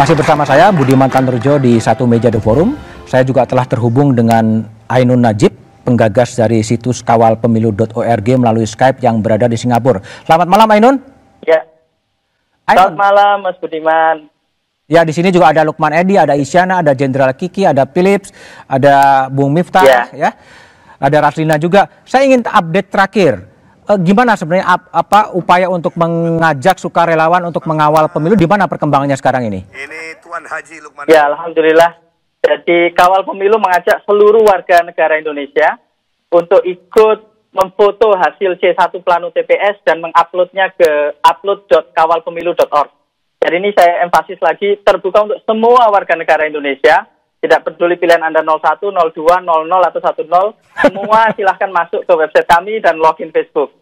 Masih bersama saya Budiman Tanurjo di Satu Meja The Forum. Saya juga telah terhubung dengan Ainun Najib, penggagas dari situs kawalpemilu.org melalui Skype yang berada di Singapura. Selamat malam Ainun. Ya. Selamat malam Mas Budiman. Ya, di sini juga ada Lukman Edi, ada Isyana, ada Jenderal Kiki, ada Philips, ada Bung Miftah, ya. Ada Raslina juga. Saya ingin update terakhir. Gimana sebenarnya upaya untuk mengajak sukarelawan untuk mengawal pemilu, di mana perkembangannya sekarang ini? Ini Tuan Haji Lukman. Ya, alhamdulillah. Jadi Kawal Pemilu mengajak seluruh warga negara Indonesia untuk ikut memfoto hasil C1 Plano TPS dan menguploadnya ke upload.kawalpemilu.org. Jadi ini saya emphasis lagi, terbuka untuk semua warga negara Indonesia. Tidak peduli pilihan Anda 01, 02, 00, atau 10, semua silahkan masuk ke website kami dan login Facebook.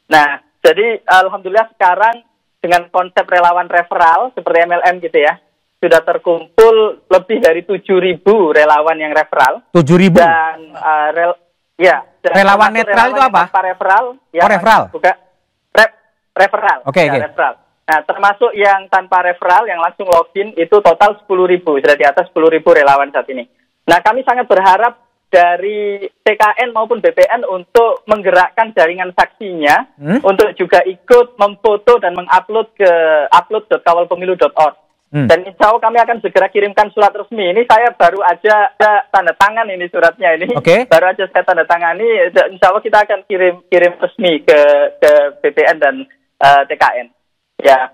Nah, jadi alhamdulillah sekarang dengan konsep relawan referral seperti MLM gitu ya, sudah terkumpul lebih dari 7.000 relawan yang referral. 7.000? Dan, dan relawan netral itu apa? Referral. Ya, referral? Bukan, referral. Oke. Referral. Nah, termasuk yang tanpa referral, yang langsung login, itu total 10.000, sudah di atas 10.000 relawan saat ini. Nah, kami sangat berharap dari TKN maupun BPN untuk menggerakkan jaringan saksinya, untuk juga ikut memfoto dan mengupload ke upload.kawalpemilu.org. Dan insya Allah kami akan segera kirimkan surat resmi. Ini saya baru aja tanda tangan ini suratnya ini. Baru aja saya tanda tangani, insya Allah kita akan kirim resmi ke BPN dan TKN. Ya.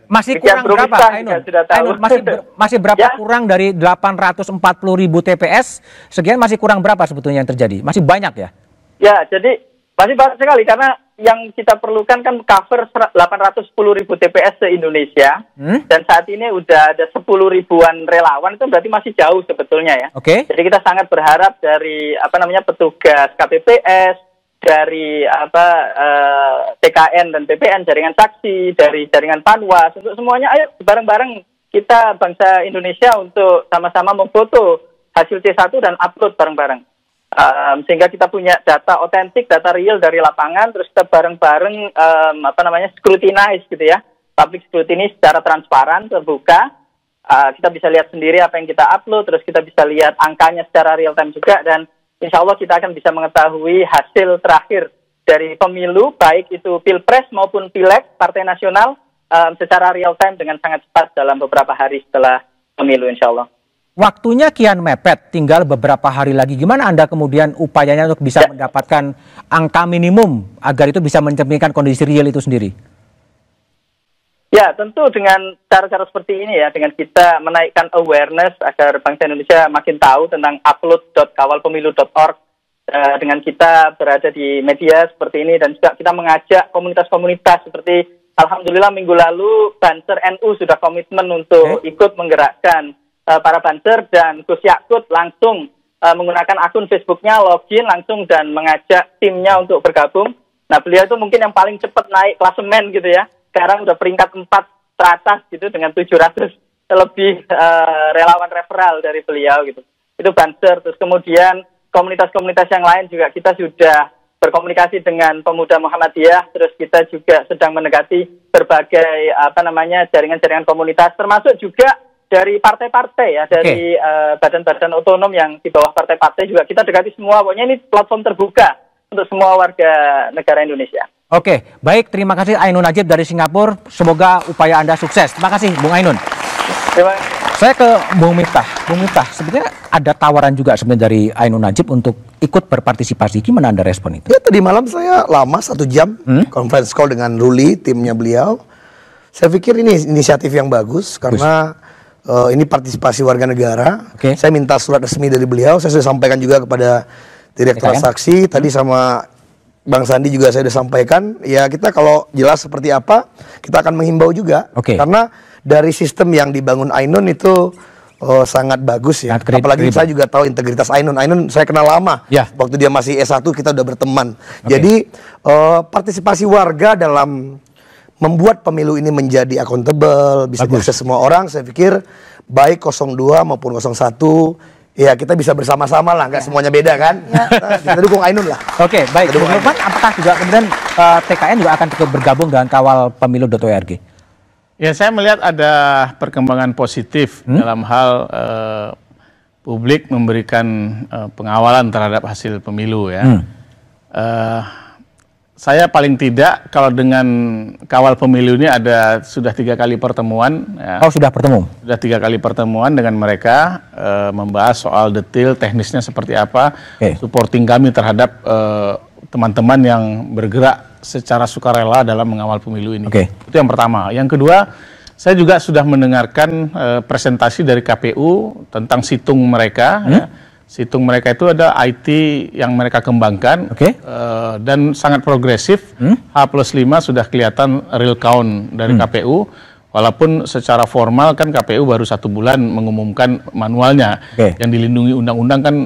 Masih kurang berapa, Ainun? Masih berapa ya? Kurang dari 840.000 TPS, sekian masih kurang berapa sebetulnya yang terjadi? Masih banyak ya? Ya, jadi masih banyak sekali karena yang kita perlukan kan cover 810.000 TPS se-Indonesia, dan saat ini udah ada 10 ribuan relawan, itu berarti masih jauh sebetulnya ya. Jadi kita sangat berharap dari petugas KPPS, dari TKN dan BPN, jaringan saksi, dari jaringan Panwas, untuk semuanya ayo bareng-bareng kita bangsa Indonesia untuk sama-sama memfoto hasil C1 dan upload bareng-bareng. Sehingga kita punya data otentik, data real dari lapangan, terus kita bareng-bareng scrutinize gitu ya, public scrutiny secara transparan, terbuka. Kita bisa lihat sendiri apa yang kita upload, terus kita bisa lihat angkanya secara real time juga, dan insya Allah kita akan bisa mengetahui hasil terakhir dari pemilu, baik itu Pilpres maupun Pileg Partai Nasional, secara real time dengan sangat cepat dalam beberapa hari setelah pemilu insya Allah. Waktunya kian mepet, tinggal beberapa hari lagi. Gimana Anda kemudian upayanya untuk bisa mendapatkan angka minimum agar itu bisa mencerminkan kondisi real itu sendiri? Ya, tentu dengan cara-cara seperti ini ya, dengan kita menaikkan awareness agar bangsa Indonesia makin tahu tentang upload.kawalpemilu.org, dengan kita berada di media seperti ini, dan juga kita mengajak komunitas-komunitas seperti alhamdulillah minggu lalu Banser NU sudah komitmen untuk ikut menggerakkan para Banser, dan Gus Yakut langsung menggunakan akun Facebooknya, login langsung dan mengajak timnya untuk bergabung. Nah, beliau itu mungkin yang paling cepat naik klasemen gitu ya. Sekarang udah peringkat 4 teratas gitu dengan 700 lebih relawan referral dari beliau gitu. Itu Banser. Terus kemudian komunitas-komunitas yang lain juga kita sudah berkomunikasi dengan Pemuda Muhammadiyah. Terus kita juga sedang mendekati berbagai jaringan-jaringan komunitas, termasuk juga dari partai-partai ya, dari badan-badan otonom yang di bawah partai-partai juga kita dekati semua. Pokoknya ini platform terbuka untuk semua warga negara Indonesia. Oke, baik, terima kasih Ainun Najib dari Singapura. Semoga upaya Anda sukses. Terima kasih Bung Ainun. Saya ke Bung Miftah. Bung Miftah, sebetulnya ada tawaran juga sebenarnya dari Ainun Najib untuk ikut berpartisipasi. Gimana Anda respon itu? Ya, tadi malam saya lama 1 jam conference call dengan Ruli, timnya beliau. Saya pikir ini inisiatif yang bagus karena ini partisipasi warga negara. Saya minta surat resmi dari beliau. Saya sudah sampaikan juga kepada Direktur Saksi. Tadi sama Bang Sandi juga saya sudah sampaikan. Ya, kita kalau jelas seperti apa, kita akan menghimbau juga. Karena dari sistem yang dibangun Ainun itu sangat bagus ya. Apalagi saya juga tahu integritas Ainun. Ainun saya kenal lama. Waktu dia masih S1 kita udah berteman. Jadi partisipasi warga dalam membuat pemilu ini menjadi akuntabel, bisa diakses semua orang, saya pikir baik 02 maupun 01, ya kita bisa bersama-sama lah, nggak semuanya beda kan. Kita dukung Ainun lah. Oke, baik. Bung Lukman, apakah juga kemudian TKN juga akan bergabung dengan kawalpemilu.org? Ya, saya melihat ada perkembangan positif dalam hal publik memberikan pengawalan terhadap hasil pemilu ya. Saya paling tidak kalau dengan kawal pemilu ini sudah 3 kali pertemuan. Ya. Oh, sudah bertemu? Sudah 3 kali pertemuan dengan mereka, membahas soal detail teknisnya seperti apa, supporting kami terhadap teman-teman yang bergerak secara sukarela dalam mengawal pemilu ini. Itu yang pertama. Yang kedua, saya juga sudah mendengarkan presentasi dari KPU tentang situng mereka. Ya. Situng mereka itu ada IT yang mereka kembangkan dan sangat progresif. H+5 sudah kelihatan real count dari KPU. Walaupun secara formal kan KPU baru 1 bulan mengumumkan manualnya. Yang dilindungi undang-undang kan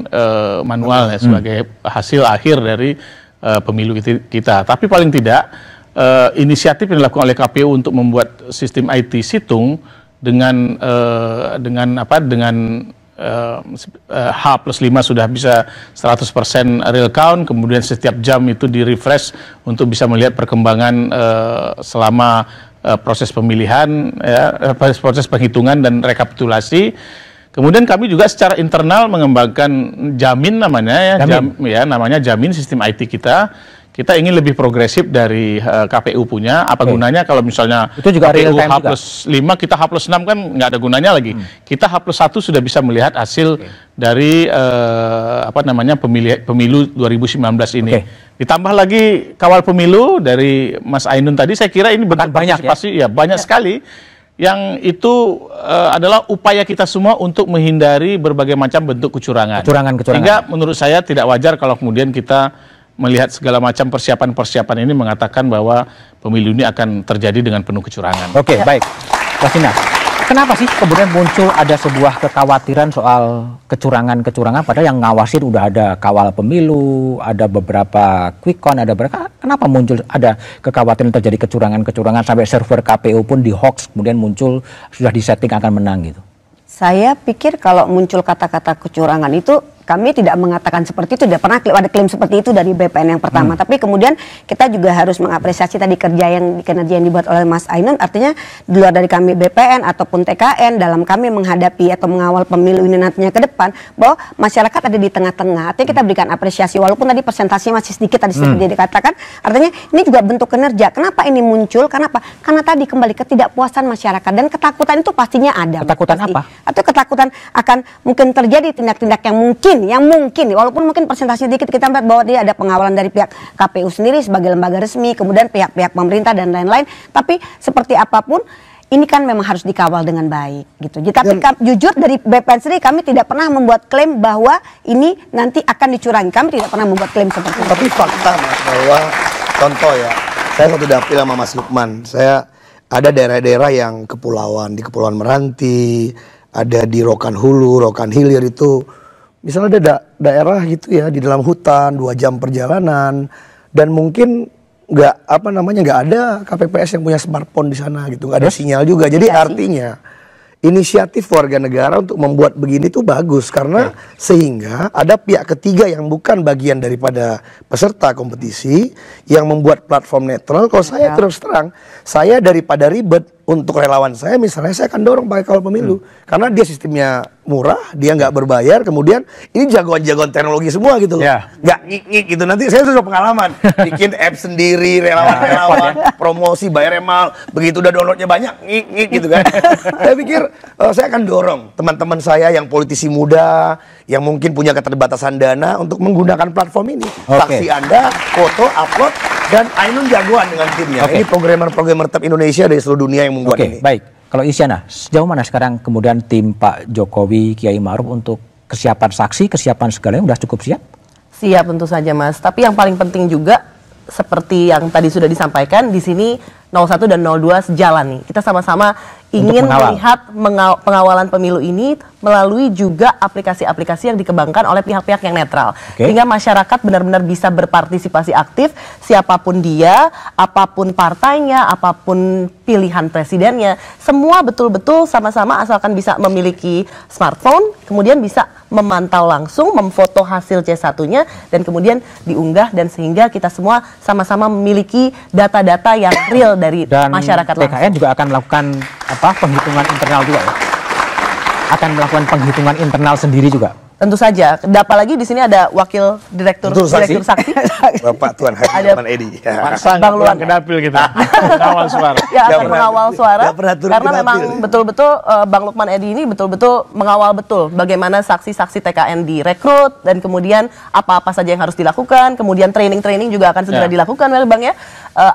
manual ya, sebagai hasil akhir dari pemilu kita. Tapi paling tidak inisiatif yang dilakukan oleh KPU untuk membuat sistem IT situng dengan H+5 sudah bisa 100% real count, kemudian setiap jam itu di-refresh untuk bisa melihat perkembangan selama proses pemilihan, ya, proses penghitungan dan rekapitulasi. Kemudian kami juga secara internal mengembangkan Jamin namanya ya, namanya Jamin sistem IT kita. Kita ingin lebih progresif dari KPU punya. Apa gunanya kalau misalnya itu juga KPU H+5, kita H+6 kan nggak ada gunanya lagi. Kita H+1 sudah bisa melihat hasil dari pemilu 2019 ini. Ditambah lagi kawal pemilu dari Mas Ainun tadi, saya kira ini bentuk partisipasi ya banyak sekali. Yang itu adalah upaya kita semua untuk menghindari berbagai macam bentuk kecurangan. Sehingga menurut saya tidak wajar kalau kemudian kita melihat segala macam persiapan-persiapan ini mengatakan bahwa pemilu ini akan terjadi dengan penuh kecurangan. Baik. Wasina, kenapa sih kemudian muncul ada sebuah kekhawatiran soal kecurangan-kecurangan padahal yang ngawasin udah ada kawal pemilu, ada beberapa quick count, kenapa muncul ada kekhawatiran terjadi kecurangan-kecurangan sampai server KPU pun di hoax kemudian muncul sudah disetting akan menang gitu? Saya pikir kalau muncul kata-kata kecurangan itu kami tidak mengatakan seperti itu, tidak pernah ada klaim seperti itu dari BPN yang pertama. Tapi kemudian kita juga harus mengapresiasi tadi kinerja yang dibuat oleh Mas Ainun. Artinya di luar dari kami BPN ataupun TKN dalam kami menghadapi atau mengawal pemilu ini nantinya ke depan, bahwa masyarakat ada di tengah-tengah. Artinya kita berikan apresiasi walaupun tadi persentasenya masih sedikit tadi seperti dikatakan. Artinya ini juga bentuk kinerja. Kenapa ini muncul? Kenapa? Karena tadi kembali ketidakpuasan masyarakat dan ketakutan itu pastinya ada. Ketakutan apa? Atau ketakutan akan mungkin terjadi tindak-tindak yang mungkin walaupun mungkin persentasenya dikit, kita melihat bahwa dia ada pengawalan dari pihak KPU sendiri sebagai lembaga resmi, kemudian pihak-pihak pemerintah dan lain-lain. Tapi seperti apapun ini kan memang harus dikawal dengan baik gitu. Tapi jujur dari BPN sendiri kami tidak pernah membuat klaim bahwa ini nanti akan dicurangi. Kami tidak pernah membuat klaim seperti itu. Tapi fakta Mas, bahwa contoh ya, saya satu dapil sama Mas Lukman. Saya ada daerah-daerah yang kepulauan, di Kepulauan Meranti, ada di Rokan Hulu, Rokan Hilir itu. Misalnya ada daerah gitu ya di dalam hutan 2 jam perjalanan dan mungkin nggak ada KPPS yang punya smartphone di sana gitu, nggak ada sinyal juga. Jadi artinya inisiatif warga negara untuk membuat begini tuh bagus karena sehingga ada pihak ketiga yang bukan bagian daripada peserta kompetisi yang membuat platform netral. Kalau saya terus terang, saya daripada ribet untuk relawan saya misalnya saya akan dorong pakai kawal pemilu karena dia sistemnya murah, dia nggak berbayar, kemudian ini jagoan-jagoan teknologi semua gitu loh, nggak ngik-ngik gitu. Nanti saya sudah pengalaman bikin app sendiri, relawan-relawan promosi bayar mahal, begitu udah downloadnya banyak ngik-ngik gitu kan. Saya pikir saya akan dorong teman-teman saya yang politisi muda yang mungkin punya keterbatasan dana untuk menggunakan platform ini. Saksi Anda, foto, upload, dan Ainun jagoan dengan timnya. Ini programmer-programmer top Indonesia dari seluruh dunia yang membuat ini. Baik. Kalau Isyana, sejauh mana sekarang kemudian tim Pak Jokowi, Kiai Ma'ruf untuk kesiapan saksi, kesiapan segalanya sudah cukup siap? Siap tentu saja Mas. Tapi yang paling penting juga seperti yang tadi sudah disampaikan di sini 01 dan 02 sejalan nih. Kita sama-sama ingin melihat pengawalan pemilu ini melalui juga aplikasi-aplikasi yang dikembangkan oleh pihak-pihak yang netral. Sehingga masyarakat benar-benar bisa berpartisipasi aktif, siapapun dia, apapun partainya, apapun pilihan presidennya, semua betul-betul sama-sama asalkan bisa memiliki smartphone, kemudian bisa memantau langsung, memfoto hasil C1-nya, dan kemudian diunggah, dan sehingga kita semua sama-sama memiliki data-data yang real dari masyarakat langsung. TKN juga akan melakukan penghitungan internal juga ya? Akan melakukan penghitungan internal sendiri juga? Tentu saja. Apalagi di sini ada wakil direktur saksi. Bapak Tuan Haji Lukman Edi. Bang Luan ke dapil kita. Mengawal suara. Ya, akan mengawal suara. Karena memang betul-betul Bang Lukman Edi ini betul-betul mengawal betul bagaimana saksi-saksi TKN direkrut, dan kemudian apa-apa saja yang harus dilakukan, kemudian training-training juga akan segera dilakukan oleh Bang ya,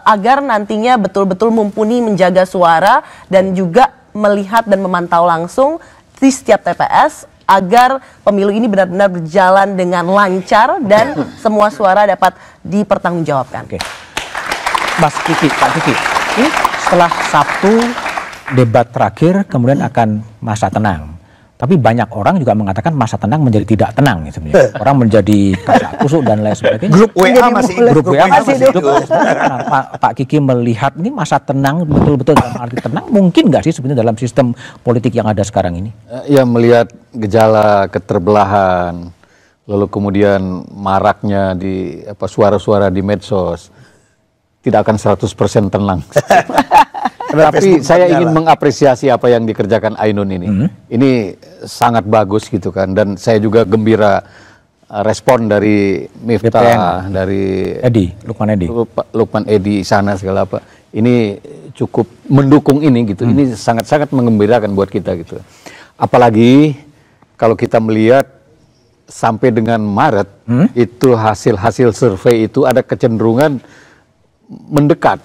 agar nantinya betul-betul mumpuni menjaga suara dan juga melihat dan memantau langsung di setiap TPS agar pemilu ini benar-benar berjalan dengan lancar dan semua suara dapat dipertanggungjawabkan. Oke. Mas Kiki, Pak Kiki, ini setelah Sabtu debat terakhir kemudian akan masa tenang. Tapi banyak orang juga mengatakan masa tenang menjadi tidak tenang sebenarnya. Orang menjadi kasak-kusuk dan lain sebagainya. Grup WA masih Grup WA masih hidup. Pak Kiki melihat ini masa tenang betul-betul dalam arti tenang, mungkin nggak sih sebenarnya dalam sistem politik yang ada sekarang ini? Ya, melihat gejala keterbelahan, lalu kemudian maraknya di suara-suara di medsos, tidak akan 100% tenang. Tapi saya ingin mengapresiasi apa yang dikerjakan Ainun ini. Ini sangat bagus gitu kan, dan saya juga gembira respon dari Miftah, dari Lukman Edi sana segala apa. Ini cukup mendukung ini gitu. Ini sangat-sangat menggembirakan buat kita gitu. Apalagi kalau kita melihat sampai dengan Maret itu hasil-hasil survei itu ada kecenderungan mendekat.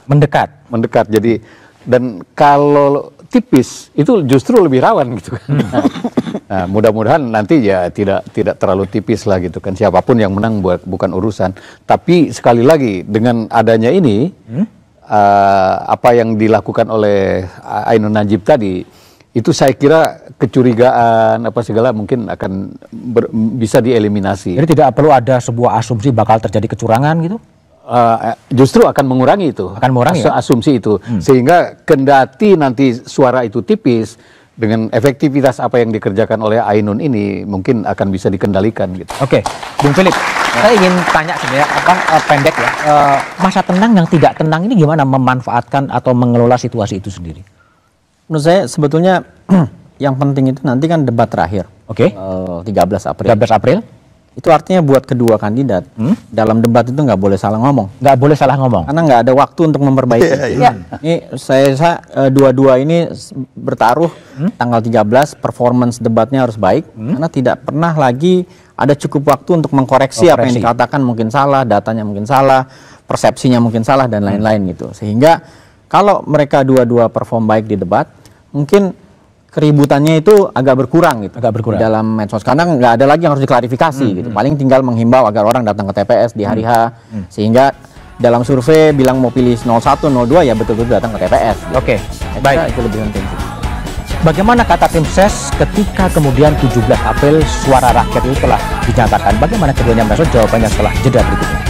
Jadi, dan kalau tipis itu justru lebih rawan gitu kan. Nah, mudah-mudahan nanti ya tidak terlalu tipis lah gitu kan. Siapapun yang menang bukan urusan. Tapi sekali lagi dengan adanya ini apa yang dilakukan oleh Ainun Najib tadi, itu saya kira kecurigaan apa segala mungkin akan bisa dieliminasi. Jadi tidak perlu ada sebuah asumsi bakal terjadi kecurangan gitu? Justru akan mengurangi itu, asumsi itu, sehingga kendati nanti suara itu tipis, dengan efektivitas apa yang dikerjakan oleh Ainun ini mungkin akan bisa dikendalikan gitu. Oke, Bung Philip, saya ingin tanya sebenarnya pendek ya, masa tenang yang tidak tenang ini gimana memanfaatkan atau mengelola situasi itu sendiri? Menurut saya sebetulnya yang penting itu nanti kan debat terakhir. 13 April. 13 April. Itu artinya buat kedua kandidat dalam debat itu nggak boleh salah ngomong. Nggak boleh salah ngomong. Karena nggak ada waktu untuk memperbaiki. Ini saya dua-dua ini bertaruh tanggal 13, performance debatnya harus baik. Karena tidak pernah lagi ada cukup waktu untuk mengkoreksi apa yang dikatakan mungkin salah, datanya mungkin salah, persepsinya mungkin salah dan lain-lain gitu. Sehingga kalau mereka dua-dua perform baik di debat, mungkin keributannya itu agak berkurang gitu. Dalam medsos, karena nggak ada lagi yang harus diklarifikasi gitu. Paling tinggal menghimbau agar orang datang ke TPS di hari H, sehingga dalam survei bilang mau pilih 01, 02 ya betul-betul datang ke TPS. Oke, baik, itu lebih penting. Bagaimana kata tim ses ketika kemudian 17 April suara rakyat itu telah dinyatakan? Bagaimana keduanya merespon? Jawabannya setelah jeda berikutnya.